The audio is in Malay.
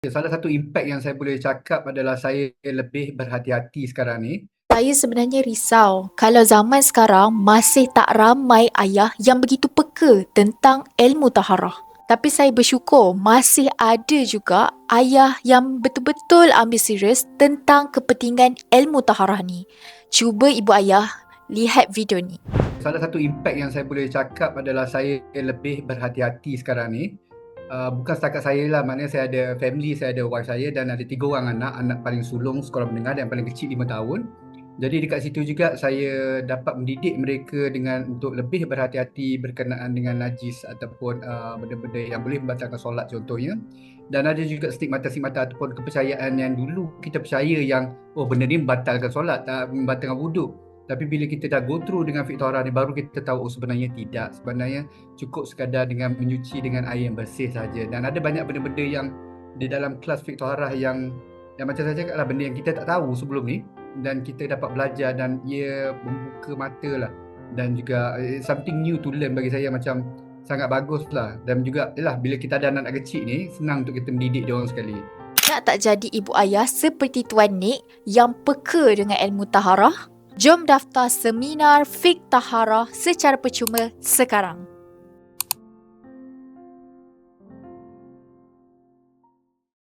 Salah satu impak yang saya boleh cakap adalah saya lebih berhati-hati sekarang ni. Saya sebenarnya risau kalau zaman sekarang masih tak ramai ayah yang begitu peka tentang ilmu taharah. Tapi saya bersyukur masih ada juga ayah yang betul-betul ambil serius tentang kepentingan ilmu taharah ni. Cuba ibu ayah lihat video ni. Salah satu impak yang saya boleh cakap adalah saya lebih berhati-hati sekarang ni. Bukan setakat saya lah, maknanya saya ada family, saya ada wife saya dan ada 3 orang anak. Anak paling sulung sekolah menengah dan paling kecil 5 tahun. Jadi dekat situ juga saya dapat mendidik mereka dengan untuk lebih berhati-hati berkenaan dengan najis ataupun benda-benda yang boleh membatalkan solat contohnya. Dan ada juga stigmata-stigmata ataupun kepercayaan yang dulu kita percaya yang benda ni membatalkan solat, membatalkan wuduk. Tapi bila kita dah go through dengan Victoria ni, baru kita tahu sebenarnya tidak. Sebenarnya cukup sekadar dengan menyuci dengan air yang bersih saja. Dan ada banyak benda-benda yang di dalam kelas Victoria yang macam saya cakap lah, benda yang kita tak tahu sebelum ni. Dan kita dapat belajar dan ia membuka mata lah. Dan juga something new to learn bagi saya, macam sangat bagus lah. Dan juga bila kita ada anak-anak kecil ni, senang untuk kita mendidik dia orang sekali. Nak tak jadi ibu ayah seperti Tuan Nik yang peka dengan ilmu taharah? Jom daftar seminar Fiqh Taharah secara percuma sekarang.